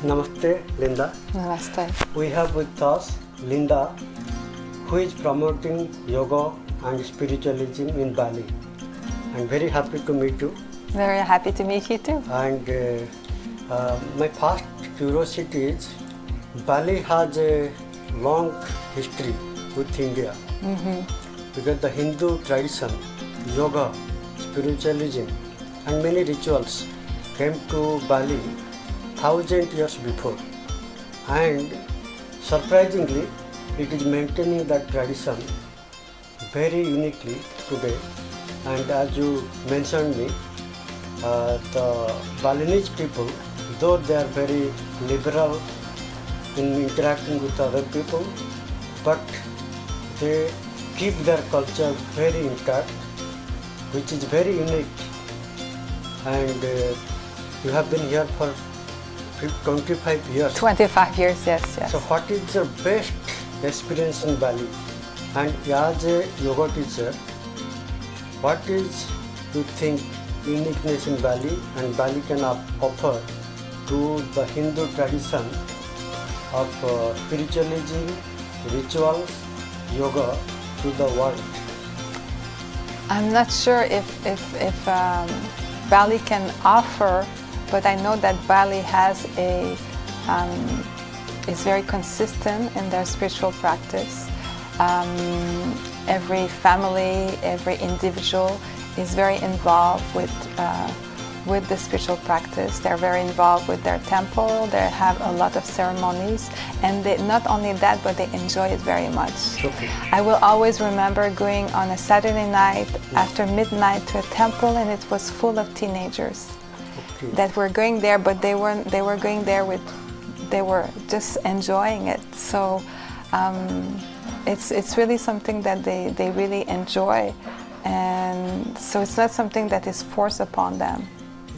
Namaste, Linda. Namaste. We have with us Linda, who is promoting yoga and spiritualism in Bali. I'm very happy to meet you. Very happy to meet you too. And my first curiosity is Bali has a long history with India. Because the Hindu tradition, yoga, spiritualism, and many rituals came to Bali 1,000 years before. And surprisingly, it is maintaining that tradition very uniquely today. And as you mentioned me, the Balinese people, though they are very liberal in interacting with other people, but they keep their culture very intact, which is very unique. And you have been here for 25 years. 25 years, yes. So what is your best experience in Bali? And as a yoga teacher, what is you think uniqueness in Bali and Bali can offer to the Hindu tradition of spiritualism, rituals, yoga to the world? I'm not sure if Bali can offer, but I know that Bali has is very consistent in their spiritual practice. Every family, every individual is very involved with the spiritual practice. They're very involved with their temple. They have a lot of ceremonies, and not only that, but they enjoy it very much. Okay. I will always remember going on a Saturday night after midnight to a temple, and it was full of teenagers that were going there, but they were going there they were just enjoying it. So it's really something that they really enjoy, and so it's not something that is forced upon them.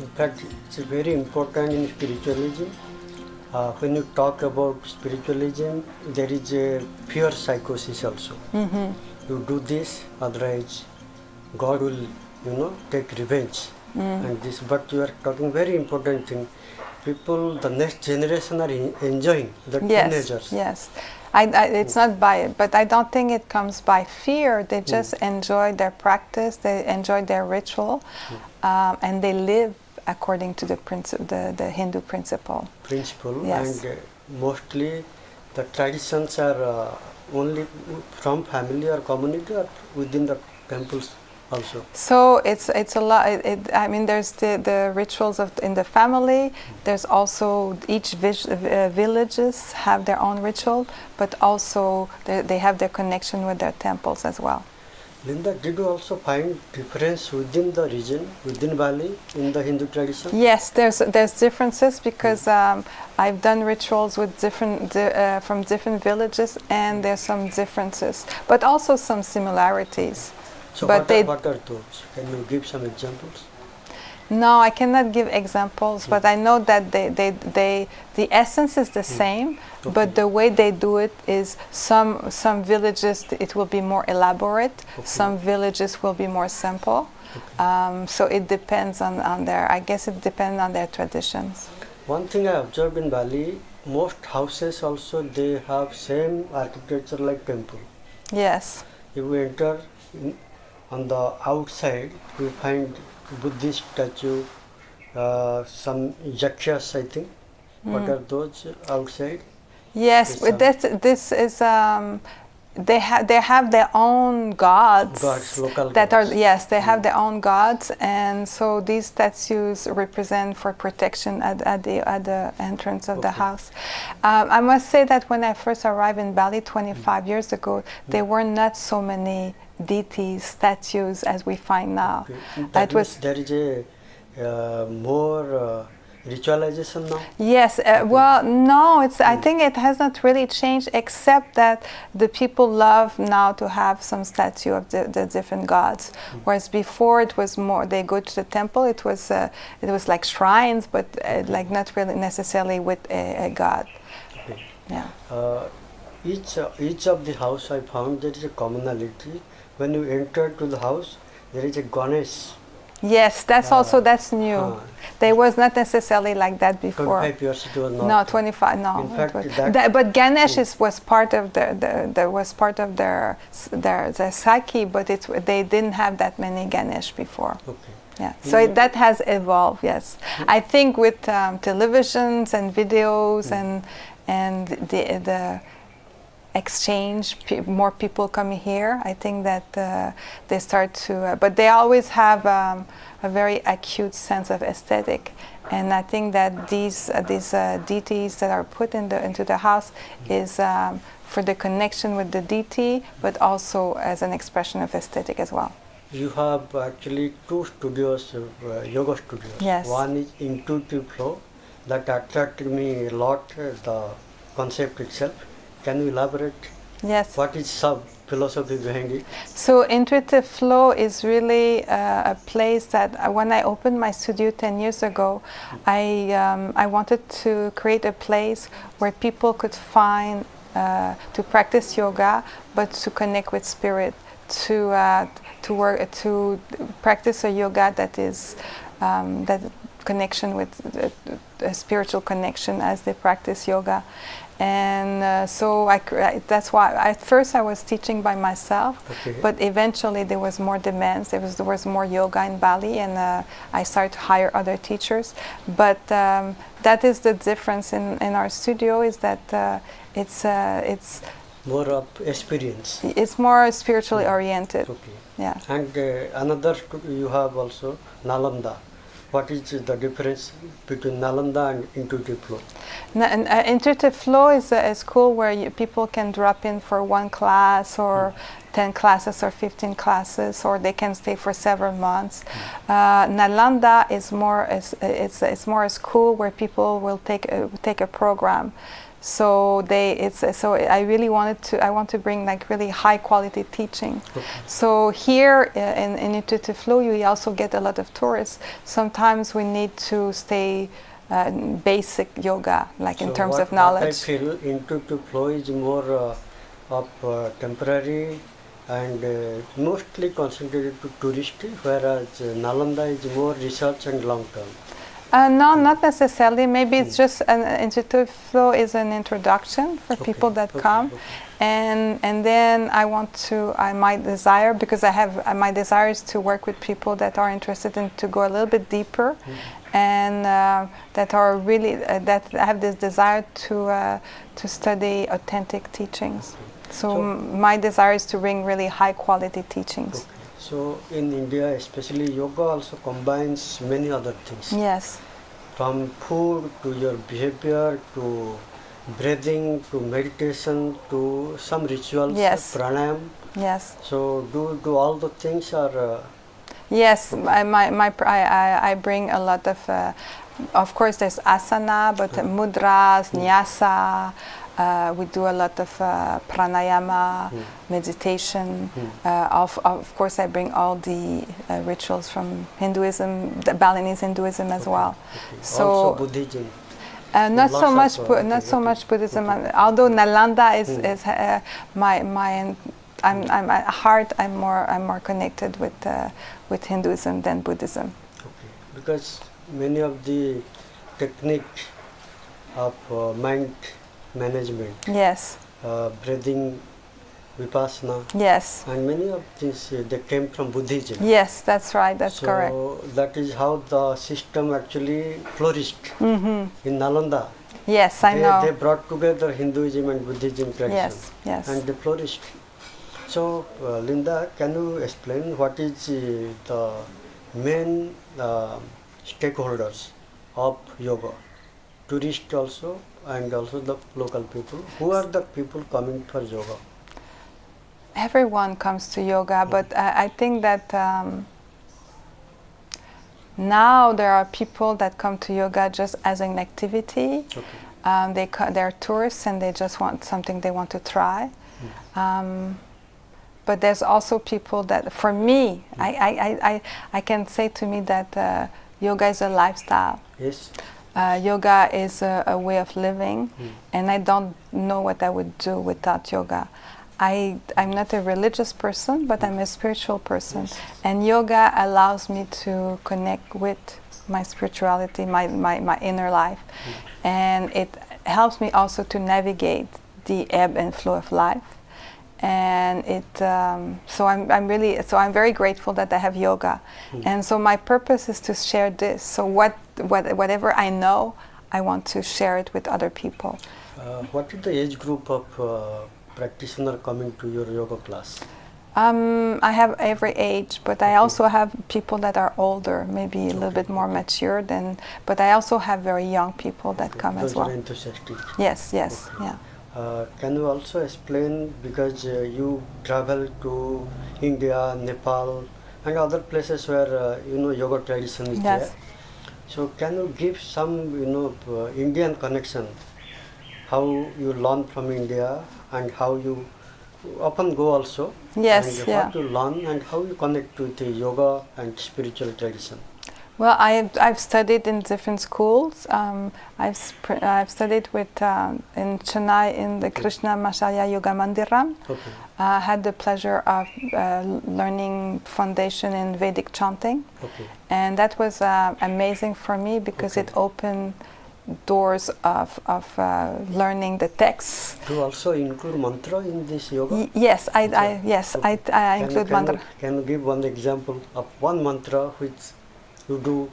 In fact, it's very important in spiritualism. When you talk about spiritualism, there is a fear psychosis also. You do this, otherwise God will, take revenge. And this, but you are talking very important thing. People, the next generation are enjoying the teenagers. Yes. It's not by it, but I don't think it comes by fear. They just enjoy their practice, they enjoy their ritual, and they live according to the Hindu principle. Yes. And mostly the traditions are only from family or community or within the temples also. So it's a lot. I mean, there's the rituals in the family. There's also each villages have their own ritual, but also they have their connection with their temples as well. Linda, did you also find difference within the region, within Bali, in the Hindu tradition? Yes, there's differences because I've done rituals with from different villages, and there's some differences, but also some similarities. So but what are those? Can you give some examples? No, I cannot give examples, but I know that the essence is the same, but the way they do it is some villages it will be more elaborate, some villages will be more simple. So it depends on their, I guess it depends on their traditions. One thing I observed in Bali, most houses also they have same architecture like temple. Yes. If we enter on the outside, we find Buddhist statue, some yakshas, I think. What are those outside? Yes, this is they have their own gods. Local that gods. They have their own gods, and so these statues represent for protection at the entrance of the house. I must say that when I first arrived in Bali 25 years ago, there were not so many deities, statues as we find now. There is a more ritualization now? Yes, well, no, I think it has not really changed, except that the people love now to have some statue of the different gods. Whereas before it was more, they go to the temple, it was like shrines, but like not really necessarily with a god. Okay. Yeah. Each of the house I found there is a commonality. When you enter to the house, there is a Ganesh Yes, that's new. There was not necessarily like that before. 25 years it was not. No, 25. No. In fact, but Ganesh was part of their psyche, but they didn't have that many Ganesh before. Okay. Yeah. So that has evolved. Yes, I think with televisions and videos and the exchange, more people coming here. I think that they start to, but they always have a very acute sense of aesthetic, and I think that these deities that are put into the house is for the connection with the deity, but also as an expression of aesthetic as well. You have actually two studios, yoga studios. Yes. One is intuitive flow, that attracted me a lot, the concept itself. Can you elaborate? Yes. What is sub philosophy behind it? So intuitive flow is really a place that when I opened my studio 10 years ago, I wanted to create a place where people could find to practice yoga, but to connect with spirit, to practice a yoga that is that connection with a spiritual connection as they practice yoga. And so that's why at first I was teaching by myself, but eventually there was more demands. There was more yoga in Bali, and I started to hire other teachers. But that is the difference in our studio, is that it's more of experience. It's more spiritually oriented. Okay. Yeah. And another you have also Nalanda. What is the difference between Nalanda and intuitive flow? Intuitive flow is a school where people can drop in for one class or 10 classes or 15 classes, or they can stay for several months. Nalanda is more it's more a school where people will take a program. So I want to bring like really high quality teaching. Okay. So here in Intuitive Flow, you also get a lot of tourists. Sometimes we need to stay basic yoga, like in terms of knowledge. What I feel Intuitive Flow is more of temporary and mostly concentrated to tourist, whereas Nalanda is more research and long term. No, not necessarily. Maybe it's just an intuitive flow is an introduction for people that come, and then my desire, because I have my desire is to work with people that are interested in to go a little bit deeper, and that are really that have this desire to study authentic teachings. So my desire is to bring really high quality teachings. Okay. So in India, especially, yoga also combines many other things. Yes. From food to your behavior to breathing to meditation to some rituals, pranayam. Yes. So do all the things are. Yes, I bring a lot of course there's asana, but mudras, nyasa. We do a lot of pranayama, meditation. Of course, I bring all the rituals from Hinduism, the Balinese Hinduism as well. Okay. So also Buddhism. not so much Buddhism. Although Nalanda is I'm at heart I'm more connected with Hinduism than Buddhism. Okay. Because many of the techniques of mind management, yes, breathing, vipassana, yes, and many of things they came from Buddhism. Yes, that's right. That's correct. So that is how the system actually flourished in Nalanda. Yes, I know. They brought together Hinduism and Buddhism tradition. Yes, yes. And they flourished. So, Linda, can you explain what is the main stakeholders of yoga? Tourists also, and also the local people. Who are the people coming for yoga? Everyone comes to yoga, but I think that now there are people that come to yoga just as an activity. Okay. They're tourists and they just want something they want to try. But there's also people that, for me, I can say to me that yoga is a lifestyle. Yes. Yoga is a way of living, and I don't know what I would do without yoga. I'm not a religious person, but I'm a spiritual person. Yes. And yoga allows me to connect with my spirituality, my inner life. And it helps me also to navigate the ebb and flow of life. And I'm very grateful that I have yoga. And so my purpose is to share this. So whatever I know, I want to share it with other people. What is the age group of practitioner coming to your yoga class? I have every age, but I also have people that are older, maybe a little bit more mature than. But I also have very young people that come Those as well. are enthusiastic. Yes, Okay. yeah. Can you also explain, because you travel to India, Nepal, and other places where yoga tradition is Yes. there. So can you give some Indian connection? How you learn from India and how you often go also. Yes, and yeah. what you learn and how you connect with the yoga and spiritual tradition. Well, I've studied in different schools. I've studied in Chennai in the Krishna Masaya Yoga Mandiram. Okay. Had the pleasure of learning foundation in Vedic chanting, Okay. and that was amazing for me because it opened doors of learning the texts. Do you also include mantra in this yoga? Yes, I Can include mantra. Can you give one example of one mantra which you do?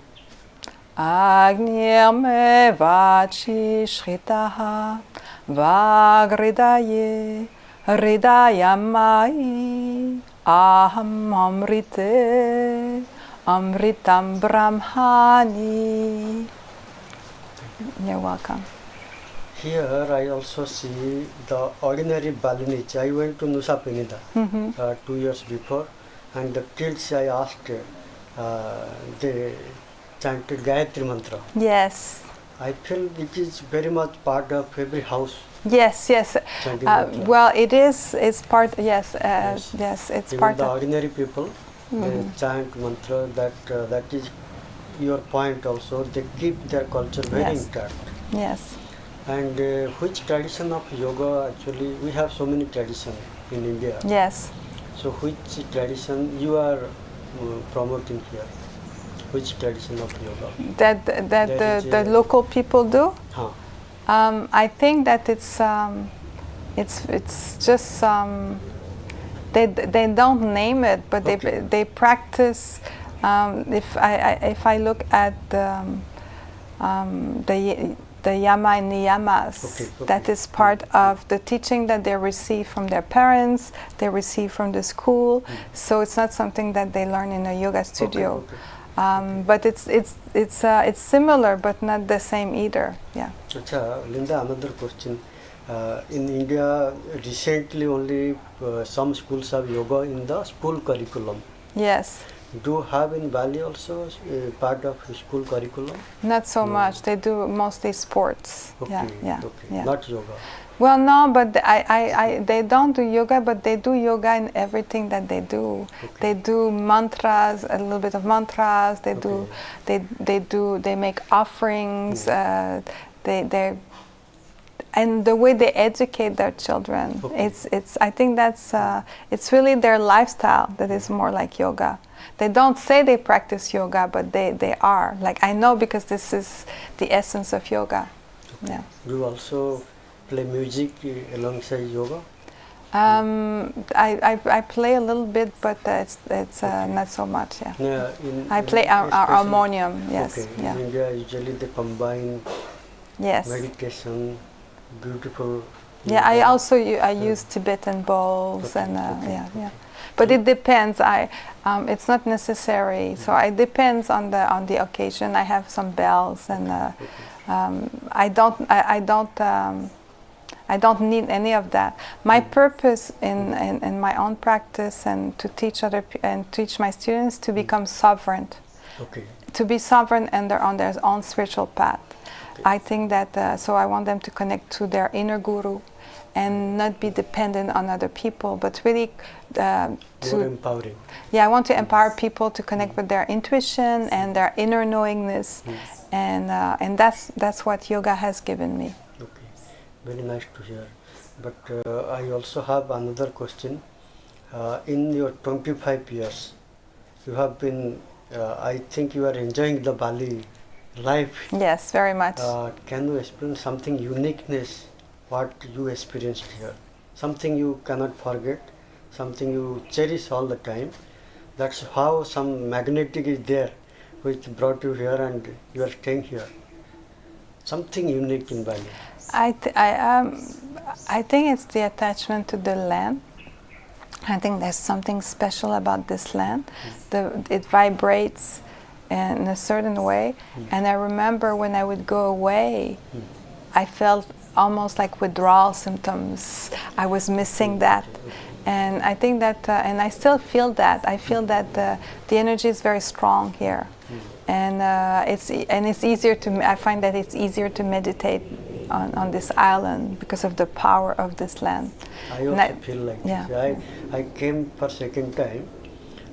Agnir me vachi shritaha vagridaye hridayamai aham amrite amritam brahmani. You're welcome. Here I also see the ordinary Balinese. I went to Nusa Penida 2 years before, and the kids I asked, they chanted Gayatri Mantra. Yes. I feel it is very much part of every house. Yes. Chanting mantra. Well, it is. It's part. Yes. Yes. It's Even part the of. ordinary people, they chant mantra. That is your point also. They keep their culture very Yes. intact. Yes. And which tradition of yoga, actually, we have so many traditions in India. Yes. So which tradition you are promoting here? Which tradition of yoga? That the local people do. Huh. I think that it's just they don't name it, but Okay. they practice. If I look at the yama and niyamas, Okay. that is part of the teaching that they receive from their parents, they receive from the school. So it's not something that they learn in a yoga studio. Okay. But it's similar, but not the same either. Yeah. Acha, Linda, another question. In India, recently only some schools have yoga in the school curriculum. Yes. Do you have in Bali also part of school curriculum? Not so much. They do mostly sports. Okay. Yeah. Not yoga. Well, no, but they don't do yoga, but they do yoga in everything that they do. Okay. They do mantras, a little bit of mantras. They they make offerings. And the way they educate their children, Okay. it's I think that's it's really their lifestyle that is more like yoga. They don't say they practice yoga, but they are. Like, I know because this is the essence of yoga. Okay. Yeah. Do you also play music alongside yoga? I play a little bit, but it's not so much. Yeah. Yeah, I play especially- harmonium. Yes. Okay. Yeah. In India, usually they combine Yes. meditation, beautiful. Yeah. I yoga. also use Tibetan bowls Okay, and okay, yeah. okay. But it depends. It's not necessary. So it depends on the occasion. I have some bells and I don't need any of that. My purpose in my own practice and to teach teach my students to become sovereign, Okay. to be sovereign and on their own spiritual path. I think that so I want them to connect to their inner guru, and not be dependent on other people, but really More empowering. I want to empower people to connect with their intuition and their inner knowingness, and that's what yoga has given me. Okay, very nice to hear. But I also have another question. In your 25 years, you have been, I think you are enjoying the Bali life. Yes, very much. Can you explain something uniqueness, what you experienced here? Something you cannot forget, something you cherish all the time. That's how some magnetic is there which brought you here and you are staying here. Something unique in Bali. I think it's the attachment to the land. I think there's something special about this land. It vibrates in a certain way. And I remember when I would go away, I felt almost like withdrawal symptoms. I was missing that. And I think that, and I still feel that. I feel that the energy is very strong here. And it's easier to, I find that it's easier to meditate on this island because of the power of this land. I also feel like this. I came for second time.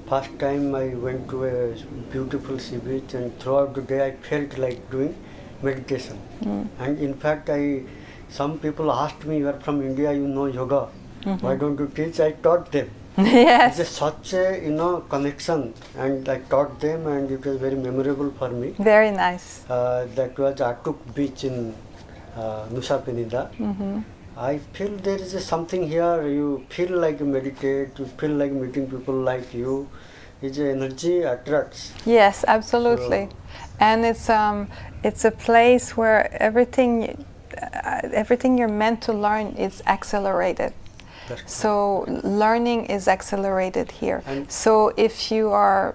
First time I went to a beautiful sea beach, and throughout the day I felt like doing meditation. And in fact, some people asked me, you are from India, you know yoga. Why don't you teach? I taught them. Yes. It's such a connection, and I taught them, and it was very memorable for me. Very nice. That was Atuk beach in Nusa Penida. I feel there is something here. You feel like you meditate. You feel like meeting people like you. It's energy attracts. Yes, absolutely. So, and it's a place where everything you're meant to learn is accelerated. So learning is accelerated here. And so if you are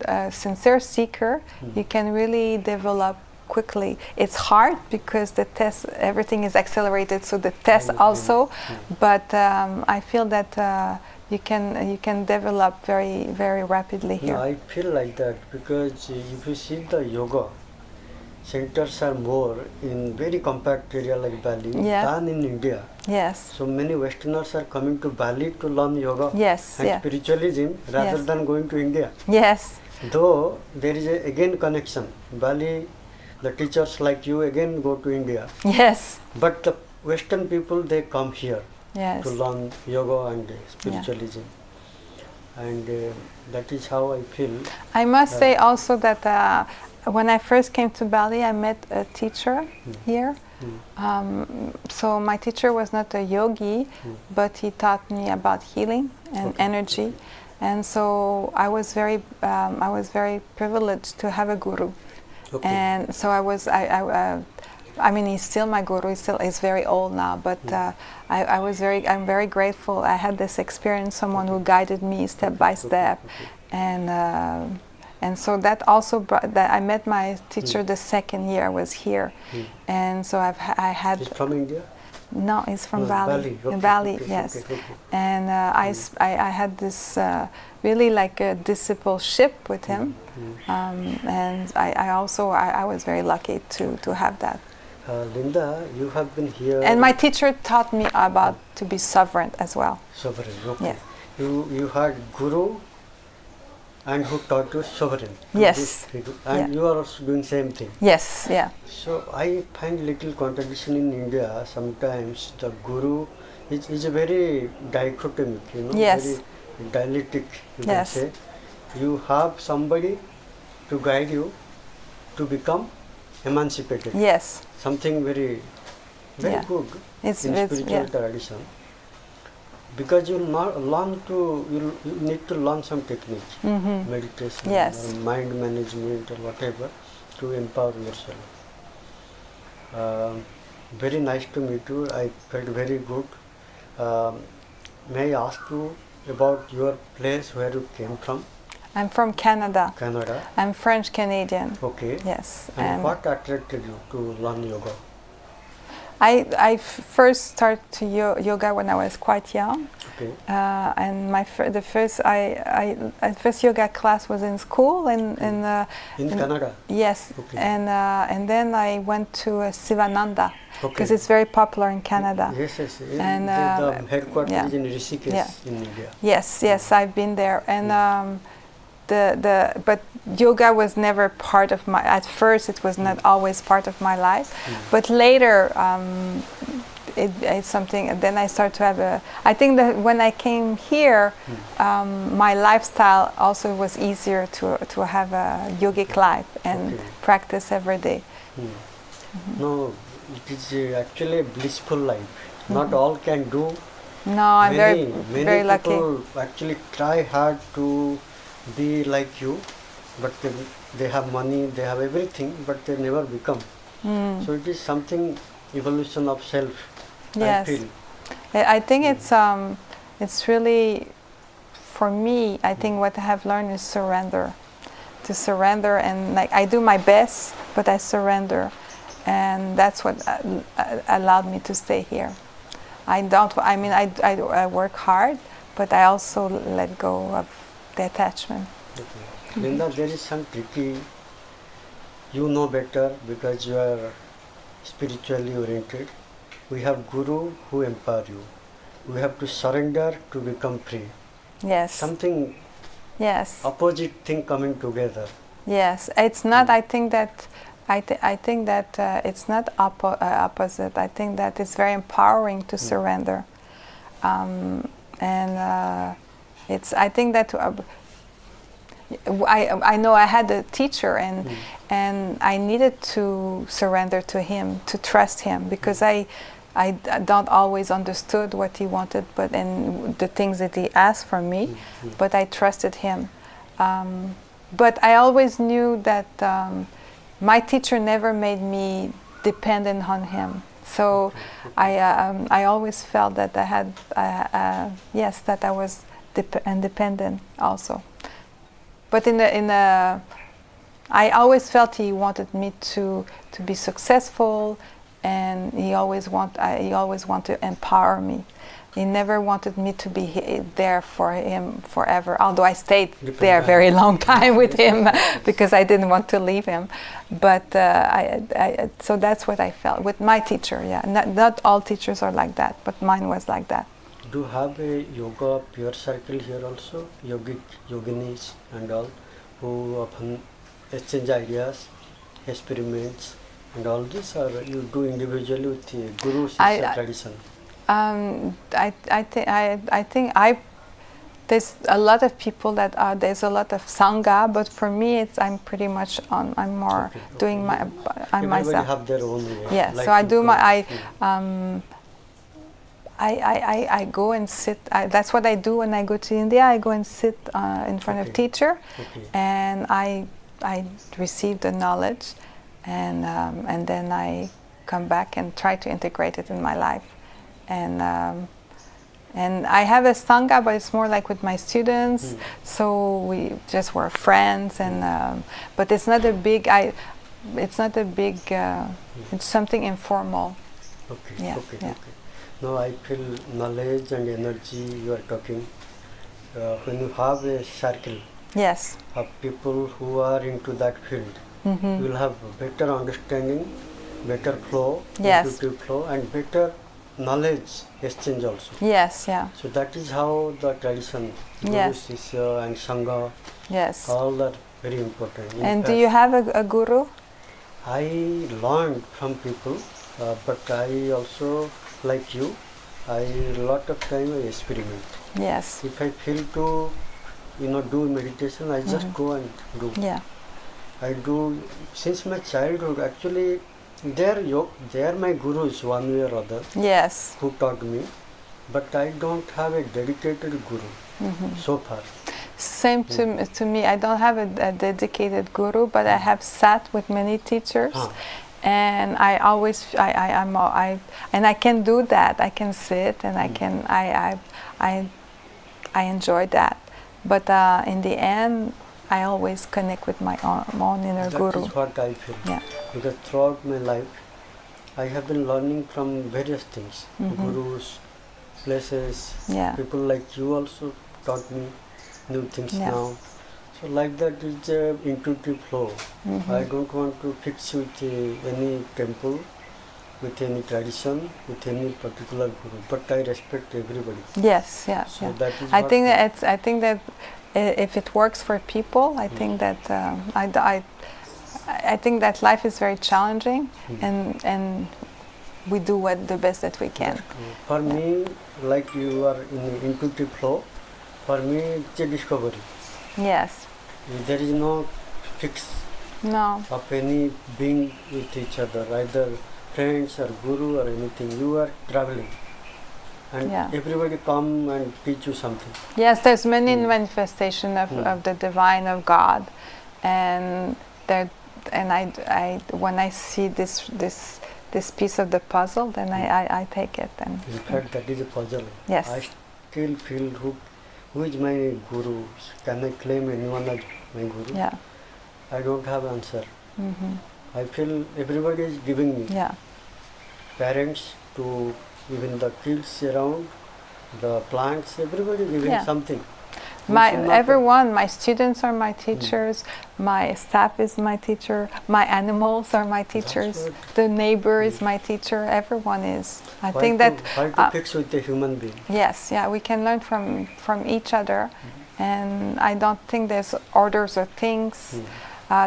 a sincere seeker, you can really develop quickly. It's hard because the test, everything is accelerated, so the test also. But I feel that you can develop very, very rapidly here. No, I feel like that because if you see the yoga centers are more in very compact area like Bali than in India. Yes. So many Westerners are coming to Bali to learn yoga and spiritualism rather than going to India. Yes. Though there is again connection. Bali, the teachers like you again go to India. Yes. But the Western people, they come here to learn yoga and spiritualism. And that is how I feel. I must say also that when I first came to Bali, I met a teacher here. So my teacher was not a yogi, but he taught me about healing and energy. And so I was very privileged to have a guru. And so I mean, he's still my guru. He's very old now, but I'm very grateful. I had this experience, someone who guided me step by step, and so that also brought that I met my teacher the second year I was here, and so I had. He's from India? No, he's from Bali. In Bali, yes. And I had this really like a discipleship with him, and I was very lucky to have that. Linda, you have been here. And my teacher taught me about to be sovereign as well. Sovereign, okay. Yes. You had guru, and who taught you sovereign. Yes. And you are also doing same thing. Yes, yeah. So I find little contradiction in India. Sometimes the guru is a very dichotomic, very dialectic, you can say. You have somebody to guide you to become emancipated. Yes. Something very good in spiritual tradition. Because you need to learn some techniques, meditation, or mind management, or whatever, to empower yourself. Very nice to meet you. I felt very good. May I ask you about your place, where you came from? I'm from Canada. Canada. I'm French Canadian. Okay. Yes. And what attracted you to learn yoga? I first started to yoga when I was quite young. Okay. And the first yoga class was in school in Canada. Yes. Okay. And then I went to Sivananda because it's very popular in Canada. Yes. And the headquarters is in Rishikesh in India. Yes, I've been there. And but yoga was never part of my. At first, it was not always part of my life, but later, it's something. And then I start to have a. I think that when I came here, my lifestyle also was easier to have a yogic life and practice every day. No, it is actually a blissful life. Not all can do. No, I'm many very lucky. people actually try hard to be like you, but they have money, they have everything, but they never become. So it is something evolution of self. Yes, I feel. I think it's really, for me, I think what I have learned is surrender. To surrender, and like I do my best, but I surrender, and that's what allowed me to stay here. I work hard, but I also let go of the attachment. Okay. Linda, there is some tricky. You know better because you are spiritually oriented. We have Guru who empower you. We have to surrender to become free. Yes. Something. Yes. Opposite thing coming together. Yes. It's not. I think that. I think that it's not opposite. I think that it's very empowering to surrender, and it's. I think that I know I had a teacher, and I needed to surrender to him, to trust him, because I don't always understood what he wanted, but and the things that he asked from me, but I trusted him. But I always knew that. My teacher never made me dependent on him, so I always felt that I had that I was independent also. But I always felt he wanted me to be successful, and he always wanted to empower me. He never wanted me to be there for him forever, although I stayed there a very long time with him because I didn't want to leave him. But so that's what I felt with my teacher. Yeah, not all teachers are like that, but mine was like that. Do you have a yoga peer circle here also? Yoginis and all, who often exchange ideas, experiments, and all this, or you do individually with the Guru Shishya tradition? I think there's a lot of people that there's a lot of sangha, but for me I'm pretty much I'm more doing Everybody myself. have their own way. Yeah, like so I do I go and sit. That's what I do when I go to India. I go and sit in front of teacher, and I receive the knowledge, and then I come back and try to integrate it in my life. And I have a sangha, but it's more like with my students. So we just were friends, and but it's not a big. It's something informal. Okay. Yeah, Okay. yeah. Okay. Now I feel knowledge and energy you are talking. When you have a circle Yes. of people who are into that field, you will have better understanding, better flow, intuitive flow, and better knowledge exchange also. Yes, yeah. So that is how the tradition, Guru, Shishya and Sangha, all are very important. And do you have a guru? I learned from people, but I also, like you, a lot of time I experiment. Yes. If I feel to, do meditation, I just go and do. Yeah. I do since my childhood. Actually, they are my gurus one way or other. Yes. Who taught me, but I don't have a dedicated guru so far. Same to me. I don't have a dedicated guru, but I have sat with many teachers, and I always and I can do that. I can sit and I enjoy that. But in the end, I always connect with my own inner guru. That is what I feel. Yeah. Because throughout my life, I have been learning from various things. Gurus, places, people like you also taught me new things now. So like that is intuitive flow. I don't want to fix with any temple, with any tradition, with any particular guru, but I respect everybody. Yes, yeah. So that is I think that if it works for people, I think that I think that life is very challenging, and we do what the best that we can. For me, like you are in the intuitive flow, for me it's a discovery. Yes. There is no fix No. of any being with each other, either friends or guru or anything. You are traveling, and Yeah. everybody come and teach you something. Yes, there's many manifestation of the divine of God, and there, and I when I see this piece of the puzzle, then I take it. And In fact, that is a puzzle. Yes. I still feel who is my guru? Can I claim anyone as my guru? yeah. I don't have answer. Hmm. I feel everybody is giving me. Yeah. Parents to even the kids around, the plants, everybody giving Yeah. something. Everyone, my students are my teachers, my staff is my teacher, my animals are my teachers, good. the neighbor is my teacher, everyone is. I Why think to, that, why to fix with a human being? yes, yeah, we can learn from each other, and I don't think there's orders or things.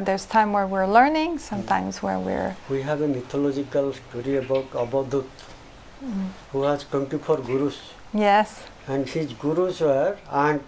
There's time where we're learning, sometimes where we're... We have a mythological story about Abadut, who has 24 gurus, Yes, and his gurus were ant,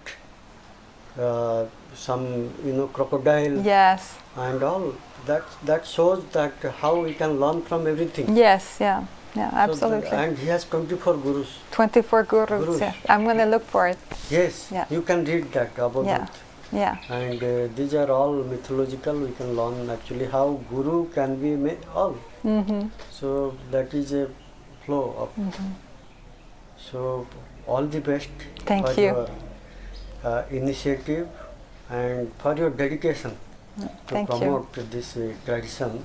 some crocodile, yes, and all. That shows that how we can learn from everything. yes, yeah, yeah, So absolutely. and he has 24 gurus. 24 gurus, Gurus. yeah. I'm going to look for it. Yes, Yeah. you can read that Abadut. Yeah, yeah, And these are all mythological. We can learn actually how guru can be all. mm-hmm. So that is a flow of. So all the best Thank for you. your initiative and for your dedication to Thank you. promote this tradition.